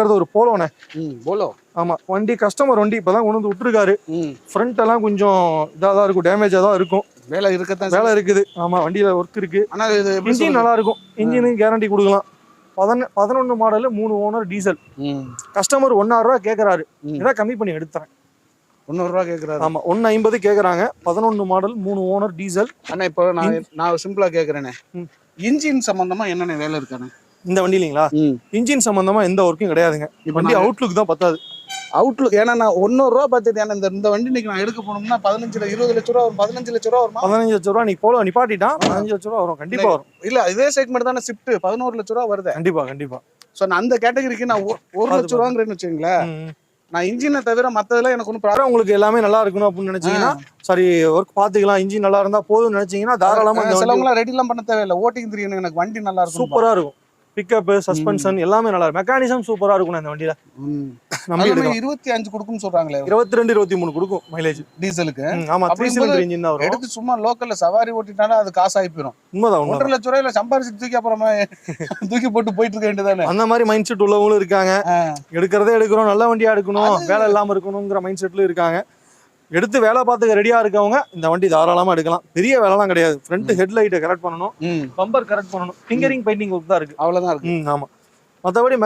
ஒரு போலோண்ணே. போலோ. ஆமா, வண்டி கஸ்டமர் வண்டி இப்பதான் கொண்டு வந்து விட்டுருக்காரு. ஃப்ரண்ட் எல்லாம் கொஞ்சம் இதாதான் இருக்கும், டேமேஜா தான் இருக்கும். வேலை இருக்கத்தான் வேலை இருக்குது. ஆமா, வண்டியில ஒர்க் இருக்கு. ஆனா இது இன்ஜின் நல்லா இருக்கும். இன்ஜினு கேரண்டி கொடுக்கலாம். 11 மாடல் 3 ஓனர் டீசல். கஸ்டமர் 1,000 ரூபா கேட்கறாரு. ஏதாவது கம்மி பண்ணி எடுத்துறேன். 100 ரூபா கேட்கறாரு. ஆமா, 150 கேட்கறாங்க. 11 மாடல் 3 ஓனர் டீசல். அண்ணா இப்போ நான் சிம்பிளா கேட்கறேனே, இன்ஜின் சம்பந்தமா என்னென்ன வேலை இருக்கானே இந்த வண்டி இல்லைங்களா? இன்ஜின் சம்பந்தமா எந்த ஒர்க்கும் கிடையாதுங்க. வண்டி அவுட்லுக் தான் பத்தாது. அவுட்லுக் ஏன்னா நான் 100 ரூபா பார்த்துட்டு ஏன்னா இந்த வண்டி இன்னைக்கு நான் எடுக்க போனோம்னா 20 லட்ச ரூபா வரும். 15 லட்ச ரூபா வருமா? 15 லட்ச ரூபா நீ போல நிப்பாட்டிட்டான். 15 லட்ச ரூபா வரும், கண்டிப்பா வரும். இல்ல இதே செக்மெண்ட் தானே ஷிஃப்ட் 11 லட்ச ரூபா வருது. கண்டிப்பா. சோ நான் அந்த கேட்டகரிக்கு நான் 1 லட்ச ரூபாங்கிறேன்னு வச்சுங்களேன். நான் இன்ஜினை தவிர மத்ததெல்லாம் எனக்கு ஒன்றும் உங்களுக்கு எல்லாமே நல்லா இருக்கணும் அப்படின்னு நினைச்சீங்கன்னா சரி ஒர்க் பாத்துக்கலாம். இன்ஜின் நல்லா இருந்தா போதும்னு நினைச்சீங்கன்னா தாராளமா. சிலவங்களாம் ரெடி எல்லாம் பண்ண தேவையில்லை, ஓட்டிங் தெரியும். எனக்கு வண்டி நல்லா இருக்கும், சூப்பரா இருக்கும். பிக்கப், சஸ்பென்ஷன் எல்லாமே நல்லா இருக்கும். மெக்கானிசம் சூப்பரா இருக்கும் இந்த வண்டியில. நம்ம 25 கொடுக்கும்னு சொல்றாங்களே. 22 23 கொடுக்கும் மைலேஜ் டீசலுக்கு. ஆமா, 3 சிலிண்டர் இன்ஜின் தான் வரும். எடுத்து சும்மா லோக்கல்ல சவாரி ஓட்டிட்டாலும் அது காசு ஆகி போயிடும். உண்மைதான். 1.5 லட்ச ரூபாயில சம்பாரிச்சு தூக்கி அப்புறமா தூக்கி போட்டு போயிட்டு இருக்க வேண்டியதானே. அந்த மாதிரி மைண்ட் செட் உள்ளவங்களும் இருக்காங்க. எடுக்கிறதே எடுக்கிறோம், நல்ல வண்டியா எடுக்கணும், வேலை இல்லாம இருக்கணுங்கிற மைண்ட் செட்ல இருக்காங்க. எடுத்து வேலை பார்த்துக்க ரெடியா இருக்கவங்க இந்த வண்டி தாராளமா எடுக்கலாம். பெரிய வேலைலாம் கிடையாது. ஃப்ரண்ட் ஹெட்லைட்டை கரெக்ட் பண்ணணும், பம்பர் கரெக்ட் பண்ணணும், ஃபிங்கரிங் பெயிண்டிங் ஒர்க் தான் இருக்கு, அவ்வளவுதான் இருக்கு. ஆமா, மற்றபடி